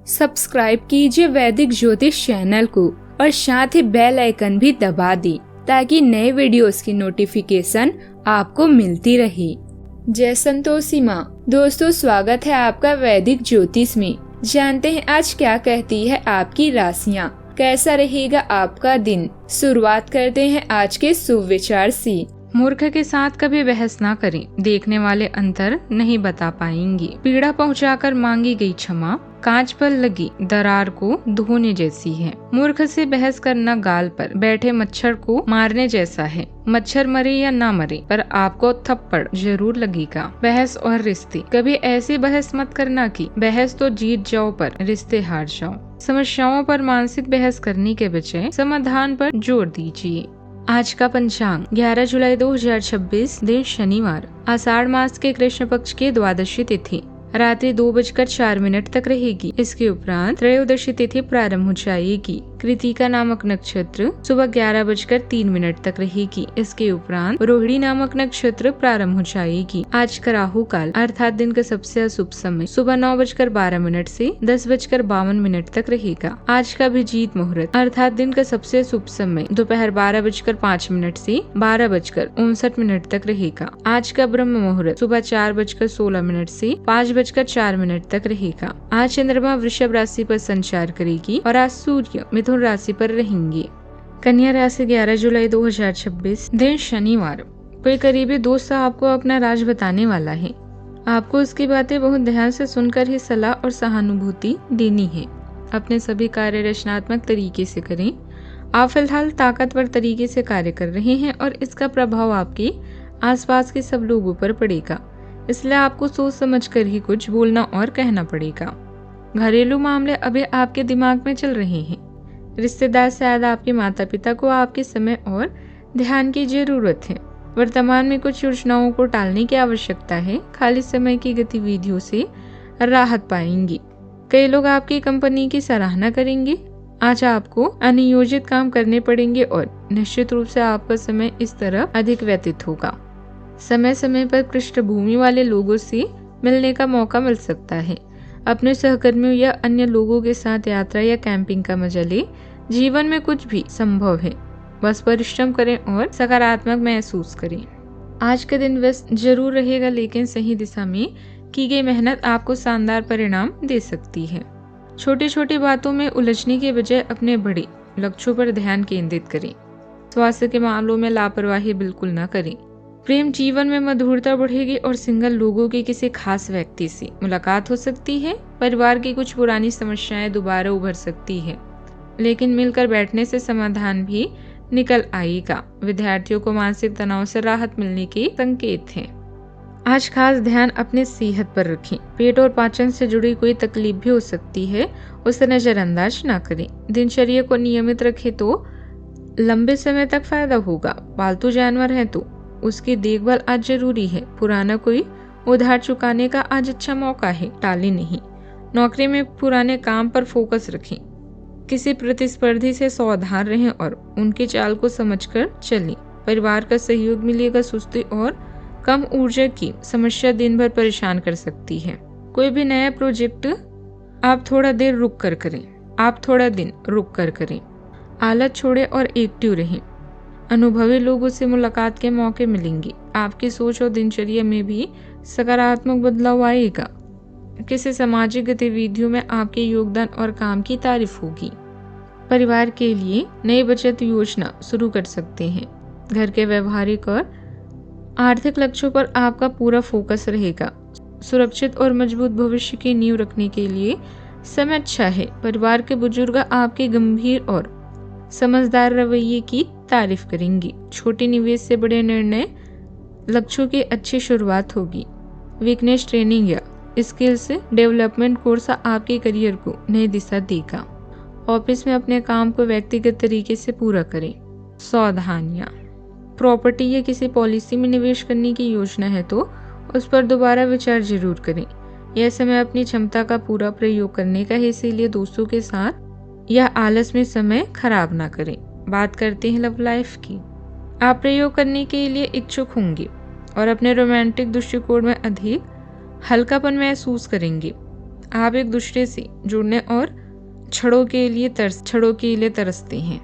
Subscribe कीजिए वैदिक ज्योतिष चैनल को और साथ ही बेल आइकन भी दबा दी ताकि नए वीडियोस की नोटिफिकेशन आपको मिलती रहे। जय संतोषी माँ। दोस्तों, स्वागत है आपका वैदिक ज्योतिष में। जानते हैं आज क्या कहती है आपकी राशियाँ, कैसा रहेगा आपका दिन। शुरुआत करते हैं आज के शुभ विचार से। मूर्ख के साथ कभी बहस ना करें, देखने वाले अंतर नहीं बता पाएंगे। पीड़ा पहुंचाकर मांगी गई क्षमा कांच पर लगी दरार को धोने जैसी है। मूर्ख से बहस करना गाल पर बैठे मच्छर को मारने जैसा है। मच्छर मरे या ना मरे पर आपको थप्पड़ जरूर लगेगा। बहस और रिश्ते, कभी ऐसी बहस मत करना कि बहस तो जीत जाओ पर रिश्ते हार जाओ। समस्याओं पर मानसिक बहस करने के बजाय समाधान पर जोर दीजिए। आज का पंचांग 11 जुलाई 2026, दिन शनिवार, आषाढ़ मास के कृष्ण पक्ष की द्वादशी तिथि रात्रि 2:04 तक रहेगी। इसके उपरांत त्रयोदशी तिथि प्रारंभ हो जाएगी। कृतिका नामक नक्षत्र सुबह 11:03 तक रहेगी। इसके उपरांत रोहिणी नामक नक्षत्र प्रारंभ हो जाएगी। आज का राहु काल अर्थात दिन का सबसे अशुभ समय सुबह 9:12 से 10:52 तक रहेगा। आज का अभिजीत मुहूर्त अर्थात दिन का सबसे शुभ समय दोपहर 12:05 से 12:59 तक रहेगा। आज का ब्रह्म मुहूर्त सुबह 4:16 से 5:04 तक रहेगा। आज चंद्रमा वृषभ राशि पर संचार करेगी और आज सूर्य मिथुन राशि पर रहेंगे। कन्या राशि 11 जुलाई 2026, दिन शनिवार, कोई करीबी दोस्त आपको अपना राज बताने वाला है। आपको उसकी बातें बहुत ध्यान से सुनकर ही सलाह और सहानुभूति देनी है। अपने सभी कार्य रचनात्मक तरीके से करें। आप फिलहाल ताकतवर तरीके से कार्य कर रहे हैं और इसका प्रभाव आपके आसपास के सब लोगों पर पड़ेगा, इसलिए आपको सोच समझकर ही कुछ बोलना और कहना पड़ेगा। घरेलू मामले अभी आपके दिमाग में चल रहे हैं। रिश्तेदार शायद आपके माता पिता को आपके समय और ध्यान की जरूरत है। वर्तमान में कुछ योजनाओं को टालने की आवश्यकता है। खाली समय की गतिविधियों से राहत पाएंगी। कई लोग आपकी कंपनी की सराहना करेंगे। आज आपको अनियोजित काम करने पड़ेंगे और निश्चित रूप से आपका समय इस तरह अधिक व्यतीत होगा। समय समय पर पृष्ठभूमि वाले लोगों से मिलने का मौका मिल सकता है। अपने सहकर्मियों या अन्य लोगों के साथ यात्रा या कैंपिंग का मजा ले। जीवन में कुछ भी संभव है, बस परिश्रम करें और सकारात्मक महसूस करें। आज का दिन व्यस्त जरूर रहेगा, लेकिन सही दिशा में की गई मेहनत आपको शानदार परिणाम दे सकती है। छोटी छोटी बातों में उलझने के बजाय अपने बड़े लक्ष्यों पर ध्यान केंद्रित करें। स्वास्थ्य के मामलों में लापरवाही बिल्कुल न करें। प्रेम जीवन में मधुरता बढ़ेगी और सिंगल लोगों के किसी खास व्यक्ति से मुलाकात हो सकती है। परिवार की कुछ पुरानी समस्याएं दोबारा उभर सकती है, लेकिन मिलकर बैठने से समाधान भी निकल आएगा। विद्यार्थियों को मानसिक तनाव से राहत मिलने के संकेत हैं। आज खास ध्यान अपने सेहत पर रखें। पेट और पाचन से जुड़ी कोई तकलीफ भी हो सकती है, उसे नजरअंदाज न करें। दिनचर्या को नियमित रखें तो लंबे समय तक फायदा होगा। पालतू जानवर है तो उसकी देखभाल आज जरूरी है। पुराना कोई उधार चुकाने का आज अच्छा मौका है, टाले नहीं। नौकरी में पुराने काम पर फोकस रखें। किसी प्रतिस्पर्धी से सावधान रहें और उनकी चाल को समझकर चलें। परिवार का सहयोग मिलेगा। सुस्ती और कम ऊर्जा की समस्या दिन भर परेशान कर सकती है। कोई भी नया प्रोजेक्ट आप थोड़ा दिन रुक कर करें। आलस छोड़े और एक्टिव रहें। अनुभवी लोगों से मुलाकात के मौके मिलेंगे। आपकी सोच और दिनचर्या में भी सकारात्मक बदलाव आएगा। किसी सामाजिक गतिविधियों में आपके योगदान और काम की तारीफ होगी। परिवार के लिए नई बचत योजना शुरू कर सकते हैं। घर के व्यवहारिक और आर्थिक लक्ष्यों पर आपका पूरा फोकस रहेगा। सुरक्षित और मजबूत भविष्य की नींव रखने के लिए समय अच्छा है। परिवार के बुजुर्ग आपके गंभीर और समझदार रवैये की तारीफ करेंगी। छोटे निवेश से बड़े निर्णय लक्ष्यों की अच्छी शुरुआत होगी। वीकनेस ट्रेनिंग या स्किल्स डेवलपमेंट कोर्स आपके करियर को नई दिशा देगा। ऑफिस में अपने काम को व्यक्तिगत तरीके से पूरा करें। सावधानियां, प्रॉपर्टी या किसी पॉलिसी में निवेश करने की योजना है तो उस पर दोबारा विचार जरूर करें। यह समय अपनी क्षमता का पूरा प्रयोग करने का है, इसीलिए दोस्तों के साथ या आलस में समय खराब ना करें। बात करते हैं लव लाइफ की। आप प्रयोग करने के लिए इच्छुक होंगे और अपने रोमांटिक दृष्टिकोण में अधिक हल्कापन महसूस करेंगे। आप एक दूसरे से जुड़ने और छड़ों के लिए तरसते हैं।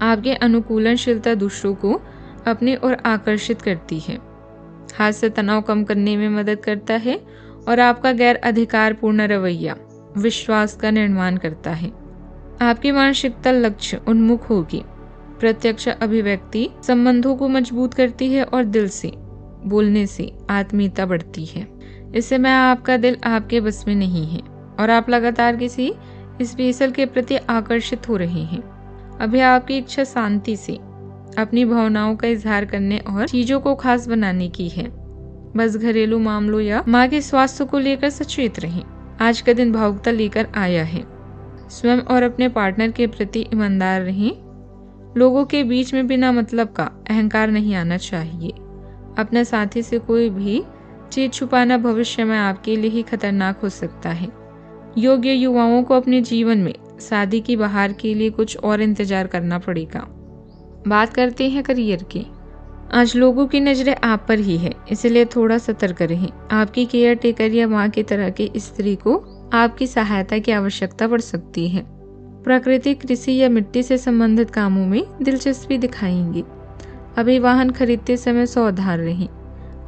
आपकी अनुकूलनशीलता दूसरों को अपनी ओर आकर्षित करती है। हास्य तनाव कम करने में मदद करता है और आपका गैर अधिकारपूर्ण रवैया विश्वास का निर्माण करता है। आपकी मानसिकता लक्ष्य उन्मुख होगी। प्रत्यक्ष अभिव्यक्ति संबंधों को मजबूत करती है और दिल से बोलने से आत्मीयता बढ़ती है। इस समय आपका दिल आपके बस में नहीं है और आप लगातार किसी स्पेशल के प्रति आकर्षित हो रहे हैं। अभी आपकी इच्छा शांति से अपनी भावनाओं का इजहार करने और चीजों को खास बनाने की है। बस घरेलू मामलों या माँ के स्वास्थ्य को लेकर सचेत रहें। आज का दिन भावुकता लेकर आया है। स्वयं और अपने पार्टनर के प्रति ईमानदार रहें। लोगों के बीच में बिना मतलब का अहंकार नहीं आना चाहिए। अपने साथी से कोई भी चीज छुपाना भविष्य में आपके लिए ही खतरनाक हो सकता है। योग्य युवाओं को अपने जीवन में शादी की बहार के लिए कुछ और इंतजार करना पड़ेगा। बात करते हैं करियर की। आज लोगों की नजरें आप पर ही है, इसलिए थोड़ा सतर्क रहें। आपकी केयर टेकर या माँ की तरह की स्त्री को आपकी सहायता की आवश्यकता पड़ सकती है। प्रकृति, कृषि या मिट्टी से संबंधित कामों में दिलचस्पी दिखाएंगे। अभी वाहन खरीदते समय सावधान रहें।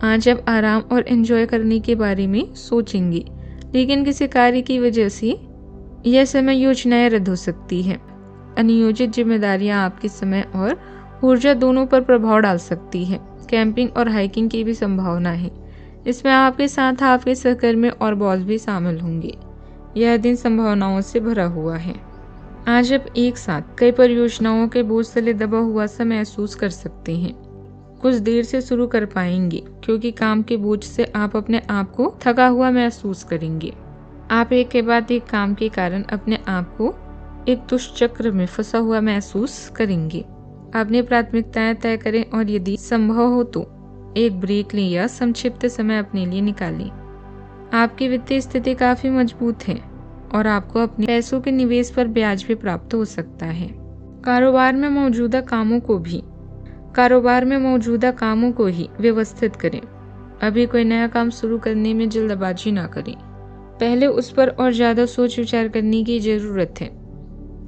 आज आप आराम और एंजॉय करने के बारे में सोचेंगे, लेकिन किसी कार्य की वजह से यह समय योजनाएं रद्द हो सकती है। अनियोजित जिम्मेदारियां आपके समय और ऊर्जा दोनों पर प्रभाव डाल सकती है। कैंपिंग और हाइकिंग की भी संभावना है। इसमें आपके साथ आपके सहकर्मी और बॉस भी शामिल होंगे। यह दिन संभावनाओं से भरा हुआ है। आज आप एक साथ कई परियोजनाओं के बोझ तले दबा हुआ सा महसूस कर सकते हैं। कुछ देर से शुरू कर पाएंगे क्योंकि काम के बोझ से आप अपने आप को थका हुआ महसूस करेंगे। आप एक के बाद एक काम के कारण अपने आप को एक दुष्चक्र में फंसा हुआ महसूस करेंगे। अपनी प्राथमिकताएं तय करें और यदि संभव हो तो एक ब्रेक लें या संक्षिप्त समय अपने लिए निकालें। आपकी वित्तीय स्थिति काफी मजबूत है और आपको अपने पैसों के निवेश पर ब्याज भी प्राप्त हो सकता है। कारोबार में मौजूदा कामों को ही व्यवस्थित करें। अभी कोई नया काम शुरू करने में जल्दबाजी ना करें। पहले उस पर और ज्यादा सोच विचार करने की जरूरत है।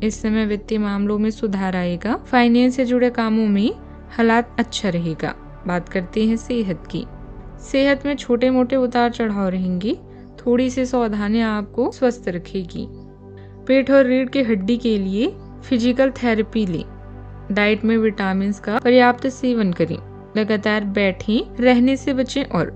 इस समय वित्तीय मामलों में सुधार आएगा। फाइनेंस से जुड़े कामों में हालात अच्छा रहेगा। बात करते हैं सेहत की। सेहत में छोटे मोटे उतार चढ़ाव रहेंगे। थोड़ी सी सावधानी आपको स्वस्थ रखेगी। पेट और रीढ़ की हड्डी के लिए फिजिकल थेरेपी लें। डाइट में विटामिन का पर्याप्त सेवन करें। लगातार बैठे रहने से बचें और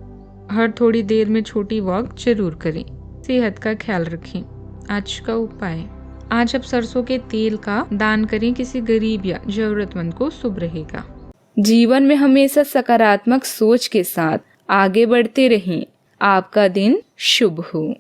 हर थोड़ी देर में छोटी वॉक जरूर करें। सेहत का ख्याल रखें। आज का उपाय, आज आप सरसों के तेल का दान करें किसी गरीब या जरूरतमंद को, शुभ रहेगा। जीवन में हमेशा सकारात्मक सोच के साथ आगे बढ़ते रहें। आपका दिन शुभ हो।